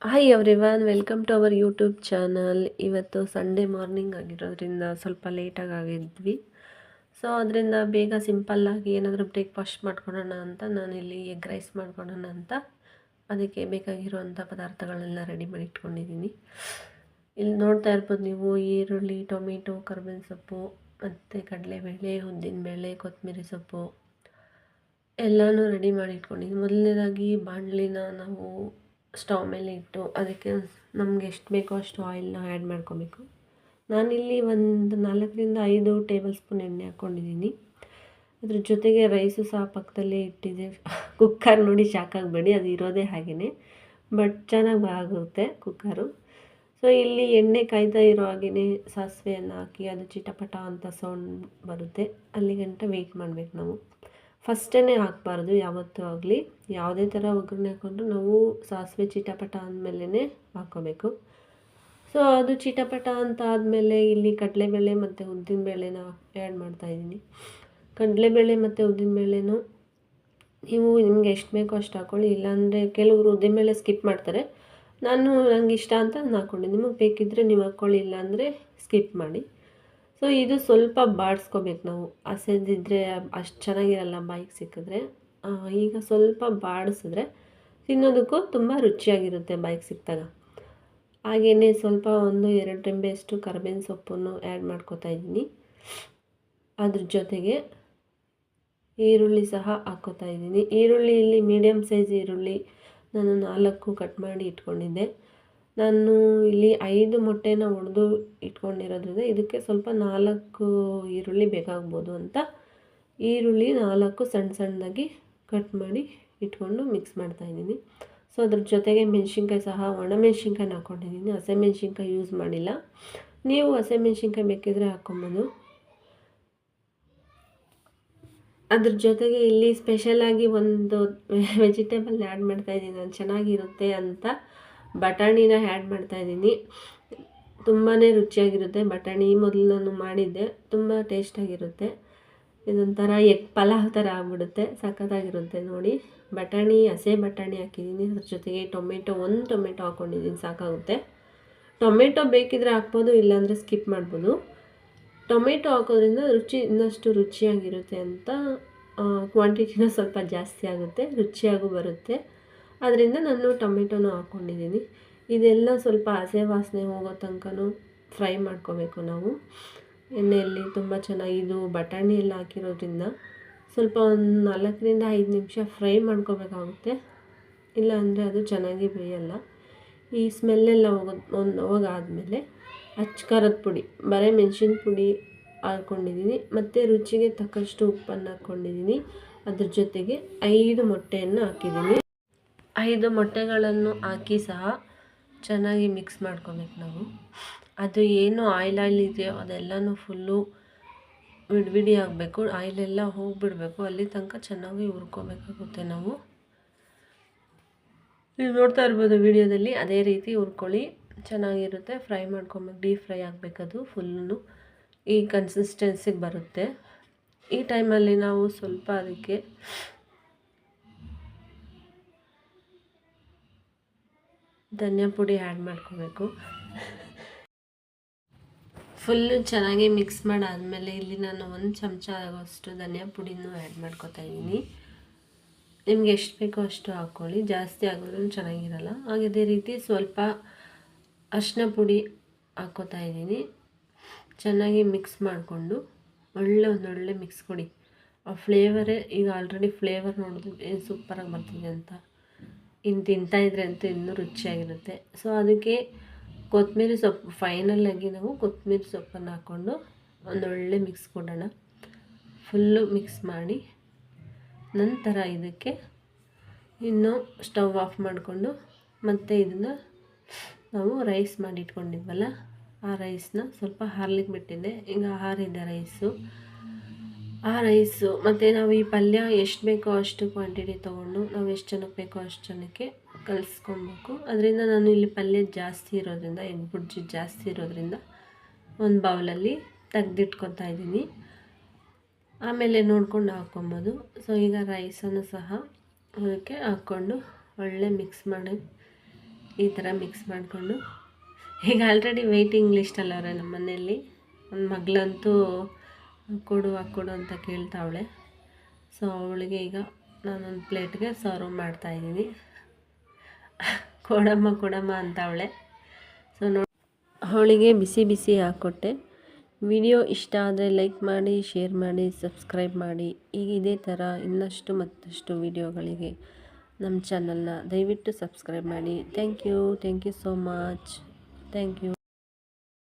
Hi everyone, welcome to our YouTube channel. ಇವತ್ತು Sunday morning ಆಗಿರೋದ್ರಿಂದ ಸ್ವಲ್ಪ ಲೇಟಾಗಿ ಆಗಿದ್ವಿ. ಸೊ ಅದರಿಂದ ಬೇಗ ಸಿಂಪಲ್ಲಾಗಿ ಏನಾದರೂ ಬ್ರೇಕ್ಫಾಸ್ಟ್ ಮಾಡ್ಕೊಳ್ಳೋಣ ಅಂತ ನಾನಿಲ್ಲಿ ಎಗ್ ರೈಸ್ ಮಾಡ್ಕೊಳ್ಳೋಣ ಅಂತ ಅದಕ್ಕೆ ಬೇಕಾಗಿರುವಂಥ ಪದಾರ್ಥಗಳನ್ನೆಲ್ಲ ರೆಡಿ ಮಾಡಿ ಇಟ್ಕೊಂಡಿದ್ದೀನಿ. ಇಲ್ಲಿ ನೋಡ್ತಾ ಇರ್ಬೋದು ನೀವು, ಈರುಳ್ಳಿ, ಟೊಮೆಟೊ, ಕರ್ಬೇವಿನ ಸೊಪ್ಪು ಮತ್ತು ಕಡಲೆಬೇಳೆ, ಉದ್ದಿನಬೇಳೆ, ಕೊತ್ತಂಬರಿ ಸೊಪ್ಪು ಎಲ್ಲನೂ ರೆಡಿ ಮಾಡಿ ಇಟ್ಕೊಂಡಿದ್ದೀನಿ. ಮೊದಲನೇದಾಗಿ ಬಾಣಲಿನ ನಾವು ಸ್ಟವ್ ಮೇಲೆ ಇಟ್ಟು ಅದಕ್ಕೆ ನಮಗೆ ಎಷ್ಟು ಬೇಕೋ ಅಷ್ಟು ಆಯಿಲ್ನ ಆ್ಯಡ್ ಮಾಡ್ಕೊಬೇಕು. ನಾನಿಲ್ಲಿ ಒಂದು 4-5 ಟೇಬಲ್ ಸ್ಪೂನ್ ಎಣ್ಣೆ ಹಾಕ್ಕೊಂಡಿದ್ದೀನಿ. ಅದ್ರ ಜೊತೆಗೆ ರೈಸು ಸಹ ಪಕ್ಕದಲ್ಲೇ ಇಟ್ಟಿದ್ದೆ. ಕುಕ್ಕರ್ ನೋಡಿ ಶಾಕ್ ಆಗಬೇಡಿ, ಅದು ಇರೋದೇ ಹಾಗೆಯೇ, ಬಟ್ ಚೆನ್ನಾಗಿ ಆಗುತ್ತೆ ಕುಕ್ಕರು. ಸೊ ಇಲ್ಲಿ ಎಣ್ಣೆ ಕಾಯ್ತಾ ಇರೋ ಹಾಗೆಯೇ ಸಾಸಿವೆಯನ್ನು ಹಾಕಿ ಅದು ಚಿಟಪಟ ಅಂತ ಸೌಂಡ್ ಬರುತ್ತೆ, ಅಲ್ಲಿ ಗಂಟ ವೆಯ್ಟ್ ಮಾಡಬೇಕು ನಾವು. ಫಸ್ಟೇ ಹಾಕಬಾರ್ದು ಯಾವತ್ತೂ ಆಗಲಿ. ಯಾವುದೇ ಥರ ಒಗ್ಗರಣೆ ಹಾಕ್ಕೊಂಡ್ರು ನಾವು ಸಾಸಿವೆ ಚಿಟಪಟ ಅಂದಮೇಲೆ ಹಾಕ್ಕೋಬೇಕು. ಸೊ ಅದು ಚಿಟಪಟ ಅಂತ ಆದಮೇಲೆ ಇಲ್ಲಿ ಕಡಲೆಬೇಳೆ ಮತ್ತು ಉದ್ದಿನಬೇಳೆನ ಆ್ಯಡ್ ಮಾಡ್ತಾಯಿದ್ದೀನಿ. ಕಡಲೆಬೇಳೆ ಮತ್ತು ಉದ್ದಿನಬೇಳೆನೂ ನೀವು ನಿಮಗೆ ಎಷ್ಟು ಬೇಕೋ ಅಷ್ಟು ಹಾಕ್ಕೊಳ್ಳಿ. ಇಲ್ಲಾಂದರೆ ಕೆಲವರು ಉದ್ದಿನಬೇಳೆ ಸ್ಕಿಪ್ ಮಾಡ್ತಾರೆ. ನಂಗೆ ಇಷ್ಟ ಅಂತ ನಾನು ಹಾಕ್ಕೊಂಡಿದ್ದೀನಿ. ನಿಮಗೆ ಬೇಕಿದ್ದರೆ ನೀವು ಹಾಕ್ಕೊಳ್ಳಿ, ಇಲ್ಲಾಂದರೆ ಸ್ಕಿಪ್ ಮಾಡಿ. ಸೊ ಇದು ಸ್ವಲ್ಪ ಬಾಡಿಸ್ಕೋಬೇಕು ನಾವು. ಹಸಿದಿದ್ದರೆ ಅಷ್ಟು ಚೆನ್ನಾಗಿರಲ್ಲ ಬಾಯಿಗೆ ಸಿಕ್ಕಿದ್ರೆ. ಈಗ ಸ್ವಲ್ಪ ಬಾಡಿಸಿದ್ರೆ ತಿನ್ನೋದಕ್ಕೂ ತುಂಬ ರುಚಿಯಾಗಿರುತ್ತೆ ಬಾಯಿಗೆ ಸಿಕ್ಕಿದಾಗ. ಹಾಗೆಯೇ ಸ್ವಲ್ಪ 1-2 ರೆಂಬೆಯಷ್ಟು ಕರಿಬೇವಿನ ಸೊಪ್ಪನ್ನು ಆ್ಯಡ್ ಮಾಡ್ಕೋತಾ ಇದ್ದೀನಿ. ಅದ್ರ ಜೊತೆಗೆ ಈರುಳ್ಳಿ ಸಹ ಹಾಕ್ಕೋತಾ ಇದ್ದೀನಿ. ಈರುಳ್ಳಿ ಇಲ್ಲಿ ಮೀಡಿಯಮ್ ಸೈಜ್ ಈರುಳ್ಳಿ ನಾನು 4 ಕಟ್ ಮಾಡಿ ಇಟ್ಕೊಂಡಿದ್ದೆ. ನಾನು ಇಲ್ಲಿ 5 ಮೊಟ್ಟೆನ ಒಡೆದು ಇಟ್ಕೊಂಡಿರೋದ್ರಿಂದ ಇದಕ್ಕೆ ಸ್ವಲ್ಪ 4 ಈರುಳ್ಳಿ ಬೇಕಾಗ್ಬೋದು ಅಂತ ಈರುಳ್ಳಿ 4 ಸಣ್ಣ ಸಣ್ಣದಾಗಿ ಕಟ್ ಮಾಡಿ ಇಟ್ಕೊಂಡು ಮಿಕ್ಸ್ ಮಾಡ್ತಾಯಿದ್ದೀನಿ. ಸೊ ಅದ್ರ ಜೊತೆಗೆ ಮೆಣಸಿನ್ಕಾಯಿ ಸಹ ಒಣಮೆಣ್ಸಿನ್ಕಾಯಿನ ಹಾಕ್ಕೊಂಡಿದ್ದೀನಿ, ಹಸಿಮೆಣ್ಸಿನ್ಕಾಯಿ ಯೂಸ್ ಮಾಡಿಲ್ಲ. ನೀವು ಹಸಿಮೆಣ್ಸಿನ್ಕಾಯಿ ಬೇಕಿದ್ರೆ ಹಾಕ್ಕೊಬೋದು. ಅದ್ರ ಜೊತೆಗೆ ಇಲ್ಲಿ ಸ್ಪೆಷಲಾಗಿ ಒಂದು ವೆಜಿಟೇಬಲ್ ಆ್ಯಡ್ ಮಾಡ್ತಾಯಿದ್ದೀನಿ ನಾನು, ಚೆನ್ನಾಗಿರುತ್ತೆ ಅಂತ ಬಟಾಣಿನ ಆ್ಯಡ್ ಮಾಡ್ತಾಯಿದ್ದೀನಿ. ತುಂಬಾ ರುಚಿಯಾಗಿರುತ್ತೆ ಬಟಾಣಿ. ಮೊದಲು ನಾನು ಮಾಡಿದ್ದೆ, ತುಂಬ ಟೇಸ್ಟಾಗಿರುತ್ತೆ. ಇದೊಂಥರ ಎಗ್ ಪಲಾವ್ ಥರ ಆಗ್ಬಿಡುತ್ತೆ, ಸಖತ್ತಾಗಿರುತ್ತೆ ನೋಡಿ. ಹಸೆ ಬಟಾಣಿ ಹಾಕಿದ್ದೀನಿ. ಅದ್ರ ಜೊತೆಗೆ ಒಂದು ಟೊಮೆಟೊ ಹಾಕ್ಕೊಂಡಿದ್ದೀನಿ, ಸಾಕಾಗುತ್ತೆ. ಟೊಮೆಟೊ ಬೇಕಿದ್ರೆ ಹಾಕ್ಬೋದು, ಇಲ್ಲಾಂದರೆ ಸ್ಕಿಪ್ ಮಾಡ್ಬೋದು. ಟೊಮೆಟೊ ಹಾಕೋದ್ರಿಂದ ರುಚಿ ಇನ್ನಷ್ಟು ರುಚಿಯಾಗಿರುತ್ತೆ ಅಂತ ಕ್ವಾಂಟಿಟಿನ ಸ್ವಲ್ಪ ಜಾಸ್ತಿ ಆಗುತ್ತೆ, ರುಚಿಯಾಗೂ ಬರುತ್ತೆ. ಅದರಿಂದ ನಾನು ಟೊಮೆಟೊನ ಹಾಕ್ಕೊಂಡಿದ್ದೀನಿ. ಇದೆಲ್ಲ ಸ್ವಲ್ಪ ಹಸೆ ವಾಸನೆ ಹೋಗೋ ತನಕನೂ ಫ್ರೈ ಮಾಡ್ಕೋಬೇಕು ನಾವು ಎಣ್ಣೆಯಲ್ಲಿ. ತುಂಬ ಚೆನ್ನಾಗಿ ಇದು ಬಟಾಣಿ ಎಲ್ಲ ಹಾಕಿರೋದ್ರಿಂದ ಸ್ವಲ್ಪ ಒಂದು 4-5 ನಿಮಿಷ ಫ್ರೈ ಮಾಡ್ಕೋಬೇಕಾಗುತ್ತೆ, ಇಲ್ಲಾಂದರೆ ಅದು ಚೆನ್ನಾಗಿ ಬೇಯಲ್ಲ. ಈ ಸ್ಮೆಲ್ಲೆಲ್ಲ ಹೋಗಾದ್ಮೇಲೆ ಖಾರದ ಪುಡಿ, ಬರೀ ಮೆಣಸಿನ ಪುಡಿ ಹಾಕ್ಕೊಂಡಿದ್ದೀನಿ ಮತ್ತು ರುಚಿಗೆ ತಕ್ಕಷ್ಟು ಉಪ್ಪನ್ನು ಹಾಕ್ಕೊಂಡಿದ್ದೀನಿ. ಅದ್ರ ಜೊತೆಗೆ 5 ಮೊಟ್ಟೆಯನ್ನು ಹಾಕಿದ್ದೀನಿ. 5 ಮೊಟ್ಟೆಗಳನ್ನು ಹಾಕಿ ಸಹ ಚೆನ್ನಾಗಿ ಮಿಕ್ಸ್ ಮಾಡ್ಕೊಬೇಕು ನಾವು. ಅದು ಏನು ಆಯಿಲ್ ಇದೆಯೋ ಅದೆಲ್ಲನೂ ಫುಲ್ಲು ವಿಡಿ ಆಗಬೇಕು, ಆಯಿಲೆಲ್ಲ ಹೋಗಿಬಿಡ್ಬೇಕು, ಅಲ್ಲಿ ತನಕ ಚೆನ್ನಾಗಿ ಹುರ್ಕೋಬೇಕಾಗುತ್ತೆ ನಾವು. ನೀವು ನೋಡ್ತಾ ಇರ್ಬೋದು ವಿಡಿಯೋದಲ್ಲಿ, ಅದೇ ರೀತಿ ಹುರ್ಕೊಳ್ಳಿ, ಚೆನ್ನಾಗಿರುತ್ತೆ. ಫ್ರೈ ಮಾಡ್ಕೊಬೇಕು, ಡೀಪ್ ಫ್ರೈ ಆಗಬೇಕದು ಫುಲ್ಲು. ಈ ಕನ್ಸಿಸ್ಟೆನ್ಸಿಗೆ ಬರುತ್ತೆ. ಈ ಟೈಮಲ್ಲಿ ನಾವು ಸ್ವಲ್ಪ ಅದಕ್ಕೆ ಧನಿಯಾ ಪುಡಿ ಆ್ಯಡ್ ಮಾಡ್ಕೋಬೇಕು. ಫುಲ್ಲು ಚೆನ್ನಾಗಿ ಮಿಕ್ಸ್ ಮಾಡಾದಮೇಲೆ ಇಲ್ಲಿ ನಾನು 1 ಚಮಚ ಆಗೋಷ್ಟು ಧನಿಯಾ ಪುಡಿನೂ ಆ್ಯಡ್ ಮಾಡ್ಕೋತಾ ಇದ್ದೀನಿ. ನಿಮ್ಗೆ ಎಷ್ಟು ಬೇಕೋ ಅಷ್ಟು ಹಾಕ್ಕೊಳ್ಳಿ, ಜಾಸ್ತಿ ಆಗೋದ್ರೂ ಚೆನ್ನಾಗಿರಲ್ಲ. ಹಾಗೆ ಅದೇ ರೀತಿ ಸ್ವಲ್ಪ ಅರಿಶಿನ ಪುಡಿ ಹಾಕ್ಕೋತಾ ಇದ್ದೀನಿ. ಚೆನ್ನಾಗಿ ಮಿಕ್ಸ್ ಮಾಡಿಕೊಂಡು ಒಳ್ಳೆ ಮಿಕ್ಸ್ ಕೊಡಿ. ಆ ಫ್ಲೇವರೇ, ಈಗ ಆಲ್ರೆಡಿ ಫ್ಲೇವರ್ ನೋಡಿದ್ರೆ ಏನು ಸೂಪರಾಗಿ ಬರ್ತಿದೆ ಅಂತ. ಇನ್ನು ತಿಂತಾಯಿದ್ರೆ ಅಂತೂ ಇನ್ನೂ ರುಚಿಯಾಗಿರುತ್ತೆ. ಸೊ ಅದಕ್ಕೆ ಕೊತ್ತಂಬರಿ ಸೊಪ್ಪು, ಫೈನಲಾಗಿ ನಾವು ಕೊತ್ತಂಬರಿ ಸೊಪ್ಪನ್ನು ಹಾಕ್ಕೊಂಡು ಒಂದೊಳ್ಳೆ ಮಿಕ್ಸ್ ಕೊಡೋಣ. ಫುಲ್ಲು ಮಿಕ್ಸ್ ಮಾಡಿ ನಂತರ ಇದಕ್ಕೆ ಇನ್ನು ಸ್ಟವ್ ಆಫ್ ಮಾಡಿಕೊಂಡು ಮತ್ತೆ ಇದನ್ನು ನಾವು ರೈಸ್ ಮಾಡಿ ಇಟ್ಕೊಂಡಿದ್ವಲ್ಲ, ಆ ರೈಸ್ನ ಸ್ವಲ್ಪ ಹಾರ್ಲಿಕ್ಕೆ ಬಿಟ್ಟಿದ್ದೆ. ಈಗ ಹಾರಿದೆ ಆ ರೈಸು ಮತ್ತು ನಾವು ಈ ಪಲ್ಯ ಎಷ್ಟು ಬೇಕೋ ಅಷ್ಟು ಕ್ವಾಂಟಿಟಿ ತೊಗೊಂಡು ನಾವು ಎಷ್ಟು ಜನಕ್ಕೆ ಬೇಕೋ ಅಷ್ಟು ಜನಕ್ಕೆ ಕಲಿಸ್ಕೊಬೇಕು. ಅದರಿಂದ ನಾನು ಇಲ್ಲಿ ಪಲ್ಯ ಜಾಸ್ತಿ ಇರೋದ್ರಿಂದ, ಎಗ್ ಬುರ್ಜಿ ಜಾಸ್ತಿ ಇರೋದ್ರಿಂದ ಒಂದು ಬೌಲಲ್ಲಿ ತೆಗೆದಿಟ್ಕೊತಾ ಇದ್ದೀನಿ. ಆಮೇಲೆ ನೋಡ್ಕೊಂಡು ಹಾಕ್ಕೊಬೋದು. ಸೊ ಈಗ ರೈಸನ್ನು ಸಹ ಅದಕ್ಕೆ ಹಾಕ್ಕೊಂಡು ಒಳ್ಳೆ ಮಿಕ್ಸ್ ಮಾಡಿ ಈ ಥರ ಮಿಕ್ಸ್ ಮಾಡಿಕೊಂಡು ಈಗ ಆಲ್ರೆಡಿ ವೆಯ್ಟಿಂಗ್ ಲಿಸ್ಟಲ್ಲವ್ರೆ ನಮ್ಮ ಮನೆಯಲ್ಲಿ. ಒಂದು ಮಗಳಂತೂ ಕೊಡು ಅಂತ ಕೇಳ್ತಾವಳೆ. ಸೊ ಅವಳಿಗೆ ಈಗ ನಾನೊಂದು ಪ್ಲೇಟ್ಗೆ ಸರ್ವ್ ಮಾಡ್ತಾಯಿದ್ದೀನಿ. ಕೊಡಮ್ಮ ಅಂತವಳೆ. ಸೊ ಅವಳಿಗೆ ಬಿಸಿ ಬಿಸಿ ಹಾಕ್ಕೊಟ್ಟೆ. ವಿಡಿಯೋ ಇಷ್ಟ ಆದರೆ ಲೈಕ್ ಮಾಡಿ, ಶೇರ್ ಮಾಡಿ, ಸಬ್ಸ್ಕ್ರೈಬ್ ಮಾಡಿ. ಈಗ ಇದೇ ಥರ ಇನ್ನಷ್ಟು ಮತ್ತಷ್ಟು ವಿಡಿಯೋಗಳಿಗೆ ನಮ್ಮ ಚಾನಲ್ನ ದಯವಿಟ್ಟು ಸಬ್ಸ್ಕ್ರೈಬ್ ಮಾಡಿ. Thank you so much. Thank you.